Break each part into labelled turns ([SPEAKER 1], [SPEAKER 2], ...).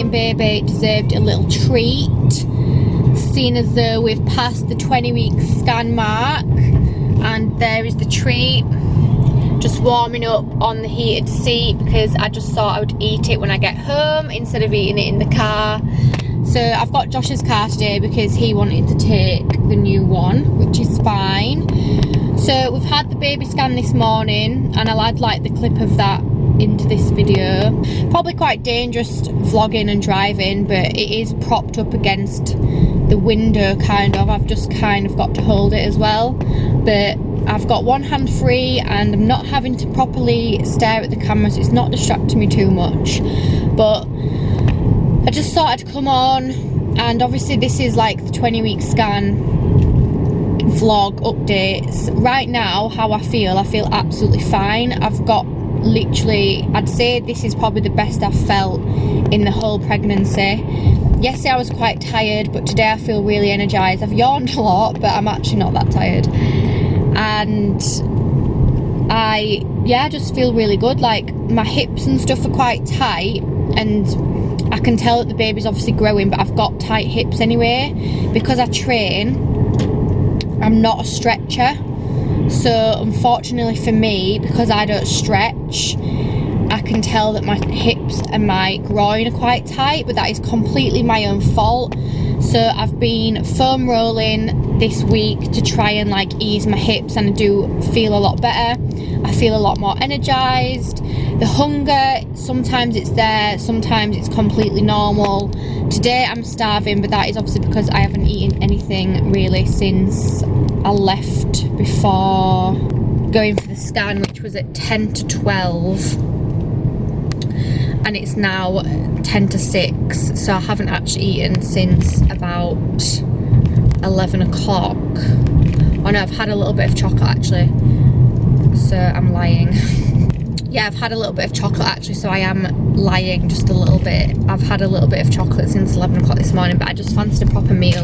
[SPEAKER 1] newborn baby deserved a little treat, seeing as though we've passed the 20-week scan mark. And there is the treat, just warming up on the heated seat because I just thought I would eat it when I get home instead of eating it in the car. So I've got Josh's car today because he wanted to take the new one, which is fine. So we've had the baby scan this morning, and I'll add like the clip of that into this video. Probably quite dangerous vlogging and driving, but it is propped up against the window kind of. I've just kind of got to hold it as well, but I've got one hand free and I'm not having to properly stare at the camera, so it's not distracting me too much. But I just thought I'd come on, and obviously this is like the 20-week scan vlog updates. Right now, how I feel absolutely fine. I've got literally, I'd say this is probably the best I've felt in the whole pregnancy. Yesterday I was quite tired, but today I feel really energized. I've yawned a lot, but I'm actually not that tired. And I just feel really good. Like, my hips and stuff are quite tight, and I can tell that the baby's obviously growing, but I've got tight hips anyway. Because I train, I'm not a stretcher. So unfortunately for me, because I don't stretch, I can tell that my hips and my groin are quite tight, but that is completely my own fault. So I've been foam rolling this week to try and like ease my hips, and I do feel a lot better. I feel a lot more energized. The hunger, sometimes it's there, sometimes it's completely normal. Today I'm starving, but that is obviously because I haven't eaten anything really since I left before going for the scan, which was at 10 to 12. And it's now 10 to 6, so I haven't actually eaten since about 11 o'clock. Oh no, I've had a little bit of chocolate actually, so I'm lying. Yeah, I've had a little bit of chocolate actually, so I am lying just a little bit. I've had a little bit of chocolate since 11 o'clock this morning, but I just fancied a proper meal.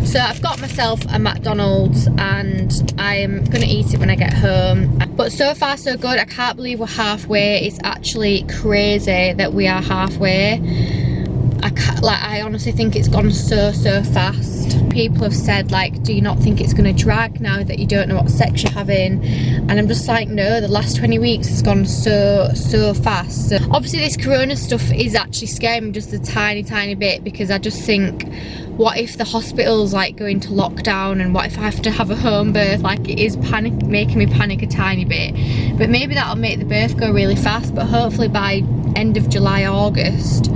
[SPEAKER 1] So I've got myself a McDonald's, and I'm gonna eat it when I get home. But so far so good. I can't believe we're halfway. It's actually crazy that we are halfway. I honestly think it's gone so fast. People have said, like, do you not think it's going to drag now that you don't know what sex you're having? And I'm just like, no, the last 20 weeks has gone so fast. So obviously this corona stuff is actually scaring me just a tiny bit, because I just think, what if the hospital's like going to lockdown, and what if I have to have a home birth? Like, it is making me panic a tiny bit. But maybe that'll make the birth go really fast. But hopefully by end of July, August,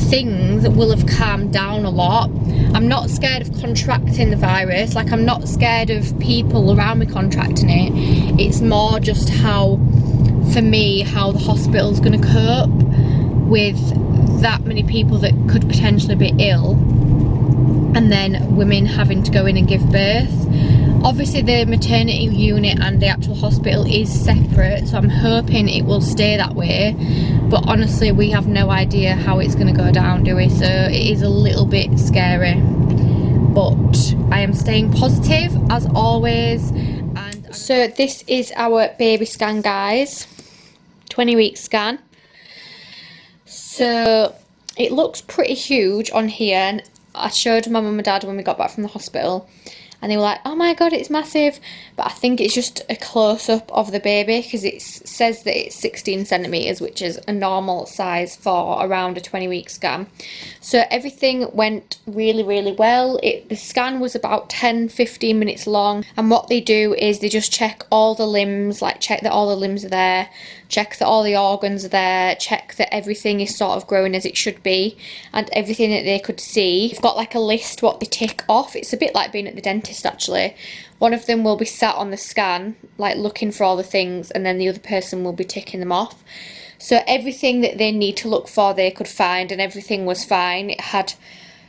[SPEAKER 1] things will have calmed down a lot. I'm not scared of contracting the virus. Like, I'm not scared of people around me contracting it. It's more just how the hospital's going to cope with that many people that could potentially be ill, and then women having to go in and give birth. Obviously the maternity unit and the actual hospital is separate, so I'm hoping it will stay that way. But honestly, we have no idea how it's going to go down, do we? So it is a little bit scary. But I am staying positive as always. And so this is our baby scan, guys. 20-week scan. So it looks pretty huge on here, and I showed my mum and dad when we got back from the hospital, and they were like, oh my god, it's massive. But I think it's just a close-up of the baby, because it says that it's 16 centimetres, which is a normal size for around a 20-week scan. So everything went really well. The scan was about 10-15 minutes long, and what they do is they just check all the limbs, like check that all the limbs are there, check that all the organs are there, check that everything is sort of growing as it should be, and everything that they could see. They've got like a list what they tick off. It's a bit like being at the dentist actually. One of them will be sat on the scan, like looking for all the things, and then the other person will be ticking them off. So everything that they need to look for they could find, and everything was fine.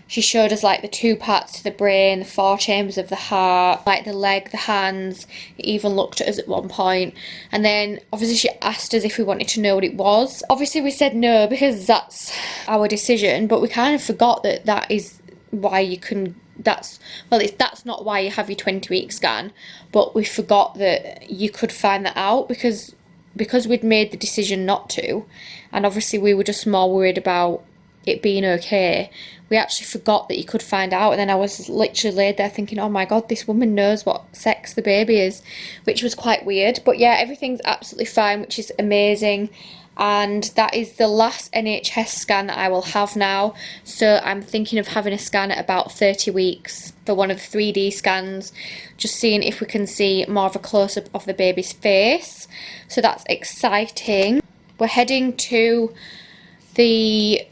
[SPEAKER 1] She showed us like the 2 parts to the brain, the 4 chambers of the heart, like the leg, the hands. It even looked at us at one point. And then obviously she asked us if we wanted to know what it was. Obviously we said no, because that's our decision, but we kind of forgot that that is why you can, that's not why you have your 20-week scan, but we forgot that you could find that out because we'd made the decision not to, and obviously we were just more worried about it being okay, we actually forgot that you could find out, and then I was literally laid there thinking, oh my god, this woman knows what sex the baby is, which was quite weird. But yeah, everything's absolutely fine, which is amazing. And that is the last NHS scan that I will have now. So I'm thinking of having a scan at about 30 weeks for one of the 3D scans, just seeing if we can see more of a close-up of the baby's face. So that's exciting. We're heading to the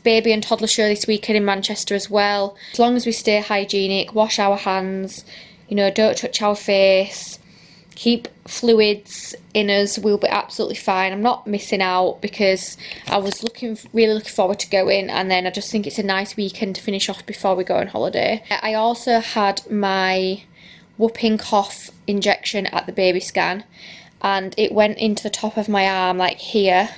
[SPEAKER 1] baby and toddler show this weekend in Manchester as well. As long as we stay hygienic, wash our hands, you know, don't touch our face, keep fluids in us, we'll be absolutely fine. I'm not missing out because I was really looking forward to going, and then I just think it's a nice weekend to finish off before we go on holiday. I also had my whooping cough injection at the baby scan, and it went into the top of my arm, like here.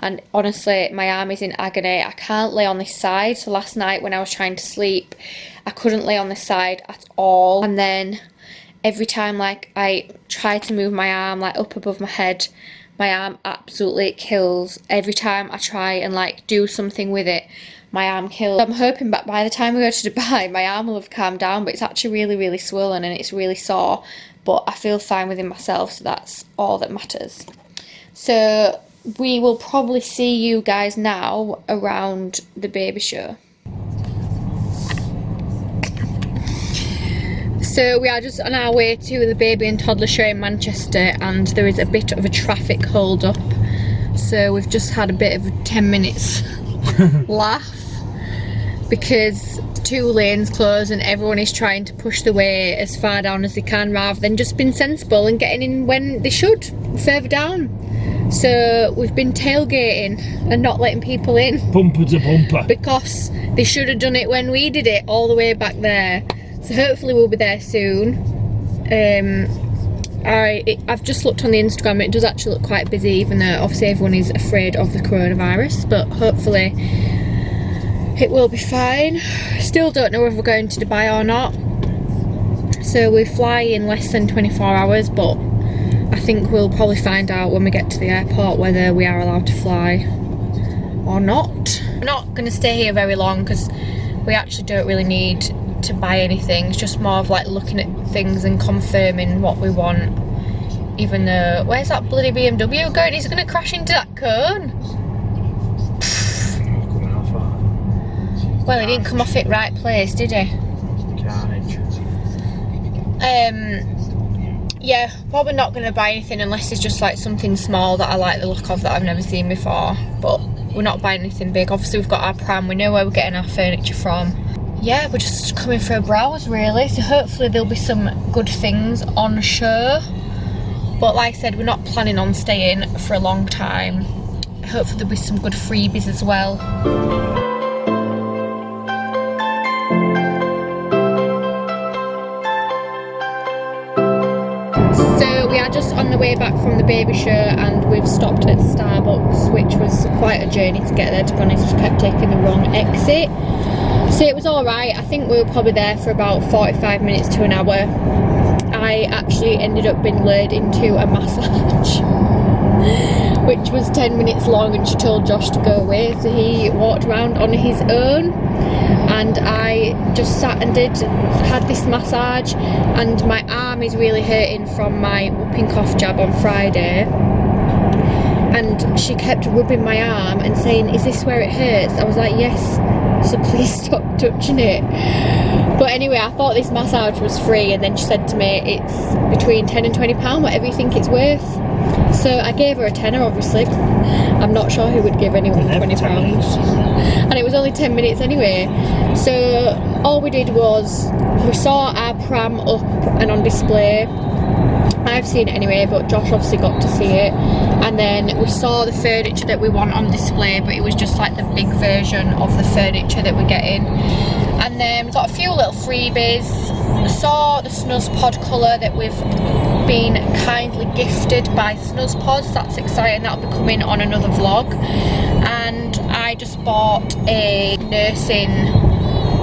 [SPEAKER 1] And honestly, my arm is in agony. I can't lay on this side. So last night when I was trying to sleep, I couldn't lay on this side at all. And then every time like I try to move my arm like up above my head, my arm absolutely kills. Every time I try and like do something with it, my arm kills. I'm hoping that by the time we go to Dubai, my arm will have calmed down, but it's actually really, really swollen and it's really sore. But I feel fine within myself, so that's all that matters. So we will probably see you guys now around the baby show. So we are just on our way to the baby and toddler show in Manchester, and there is a bit of a traffic hold up. So we've just had a bit of 10 minutes laugh because 2 lanes closed and everyone is trying to push the way as far down as they can rather than just being sensible and getting in when they should, further down. So we've been tailgating and not letting people in.
[SPEAKER 2] Bumper to bumper.
[SPEAKER 1] Because they should have done it when we did it, all the way back there. So hopefully we'll be there soon. I've just looked on the Instagram and it does actually look quite busy, even though obviously everyone is afraid of the coronavirus. But hopefully it will be fine. Still don't know if we're going to Dubai or not. So we fly in less than 24 hours, but I think we'll probably find out when we get to the airport whether we are allowed to fly or not. We're not going to stay here very long because we actually don't really need to buy anything. It's just more of like looking at things and confirming what we want. Even though, where's that bloody BMW going? He's going to crash into that cone. Well, he didn't come off it right place, did he?
[SPEAKER 2] Carnage.
[SPEAKER 1] Yeah, probably not going to buy anything unless it's just like something small that I like the look of that I've never seen before. But we're not buying anything big. Obviously we've got our pram, we know where we're getting our furniture from. Yeah, we're just coming for a browse really, so hopefully there'll be some good things on show. But like I said, we're not planning on staying for a long time. Hopefully there'll be some good freebies as well. Just on the way back from the baby show, and we've stopped at Starbucks, which was quite a journey to get there, to be honest. We kept taking the wrong exit, so it was alright. I think we were probably there for about 45 minutes to an hour. I actually ended up being lured into a massage which was 10 minutes long, and she told Josh to go away, so he walked around on his own and I just sat and had this massage. And my arm is really hurting from my whooping cough jab on Friday, and she kept rubbing my arm and saying, "Is this where it hurts?" I was like, "Yes, so please stop touching it." But anyway, I thought this massage was free, and then she said to me it's between £10 and £20, whatever you think it's worth. So I gave her a tenner, obviously. I'm not sure who would give anyone £20. And it was only 10 minutes anyway. So all we did was, we saw our pram up and on display. I've seen it anyway, but Josh obviously got to see it. And then we saw the furniture that we want on display, but it was just like the big version of the furniture that we're getting. And then we got a few little freebies. Saw the Snuzzpod colour that we've been kindly gifted by Snuzzpods. That's exciting, that'll be coming on another vlog. And I just bought a nursing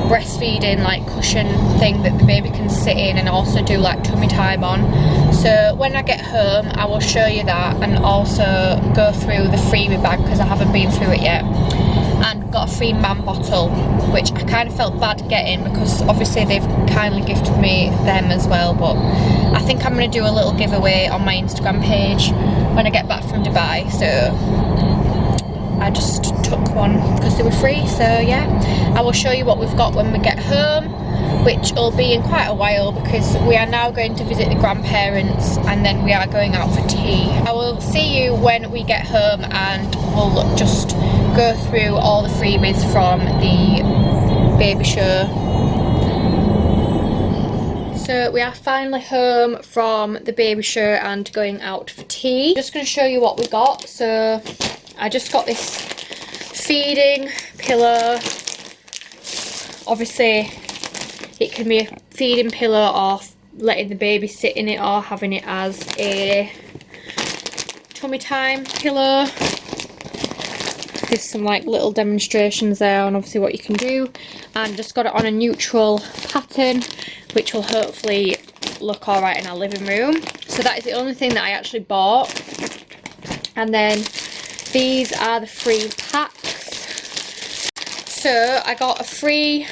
[SPEAKER 1] breastfeeding like cushion thing that the baby can sit in and also do like tummy time on. So when I get home I will show you that, and also go through the freebie bag because I haven't been through it yet. And got a free man bottle, which I kind of felt bad getting because obviously they've kindly gifted me them as well, but I think I'm going to do a little giveaway on my Instagram page when I get back from Dubai, so I just took one because they were free. So yeah, I will show you what we've got when we get home, which will be in quite a while because we are now going to visit the grandparents and then we are going out for tea. I will see you when we get home and we'll just go through all the freebies from the baby show. So we are finally home from the baby show and going out for tea. Just going to show you what we got. So I just got this feeding pillow. Obviously it can be a feeding pillow or letting the baby sit in it or having it as a tummy time pillow. There's some like little demonstrations there on obviously what you can do, and just got it on a neutral pattern which will hopefully look alright in our living room. So that is the only thing that I actually bought. And then these are the free packs. So I got a free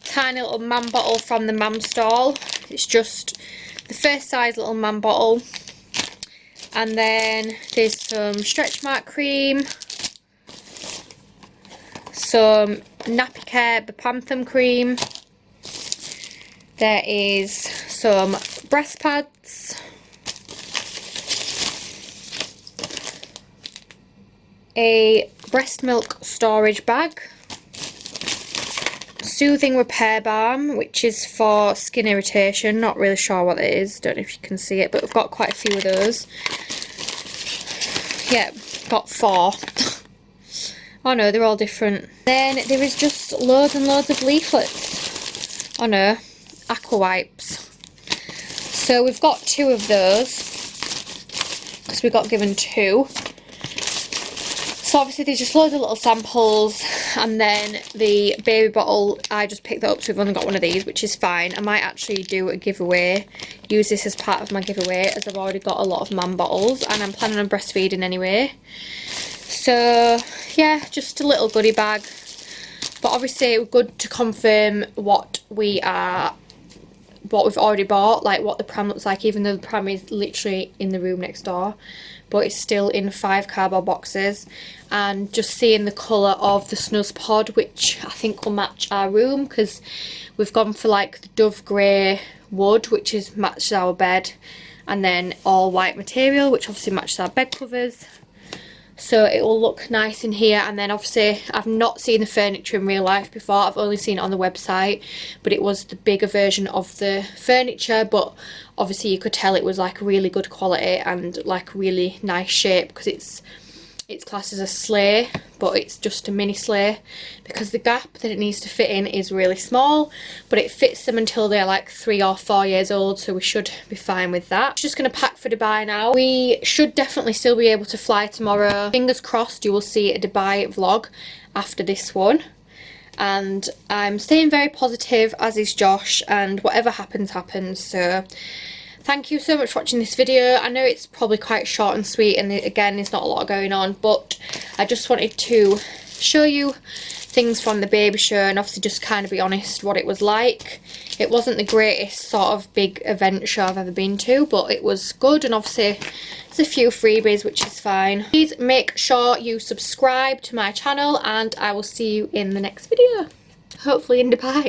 [SPEAKER 1] tiny little man bottle from the Mam stall. It's just the first size little man bottle. And then there's some stretch mark cream, some nappy care bepanthen cream. There is some breast pads, a breast milk storage bag, soothing repair balm, which is for skin irritation. Not really sure what it is, don't know if you can see it, but we've got quite a few of those. Yeah, got 4. Oh no, they're all different. Then there is just loads and loads of leaflets. Oh no, aqua wipes. So we've got 2 of those because we got given 2. So obviously there's just loads of little samples, and then the baby bottle I just picked that up, so we've only got one of these, which is fine. I might actually do a giveaway, use this as part of my giveaway, as I've already got a lot of man bottles and I'm planning on breastfeeding anyway. So yeah, just a little goodie bag, but obviously it's good to confirm what we've already bought, like what the pram looks like, even though the pram is literally in the room next door, but it's still in 5 cardboard boxes. And just seeing the colour of the snus pod, which I think will match our room, because we've gone for like the dove grey wood, which is matches our bed, and then all white material, which obviously matches our bed covers. So it will look nice in here. And then obviously I've not seen the furniture in real life before, I've only seen it on the website, but it was the bigger version of the furniture, but obviously you could tell it was like really good quality and like really nice shape, because it's classed as a sleigh, but it's just a mini sleigh because the gap that it needs to fit in is really small, but it fits them until they're like 3 or 4 years old, so we should be fine with that. Just going to pack for Dubai now. We should definitely still be able to fly tomorrow. Fingers crossed you will see a Dubai vlog after this one, and I'm staying very positive, as is Josh, and whatever happens happens. So thank you so much for watching this video. I know it's probably quite short and sweet, and again there's not a lot going on, but I just wanted to show you things from the baby show and obviously just kind of be honest what it was like. It wasn't the greatest sort of big event show I've ever been to, but it was good, and obviously there's a few freebies, which is fine. Please make sure you subscribe to my channel, and I will see you in the next video, hopefully in Dubai.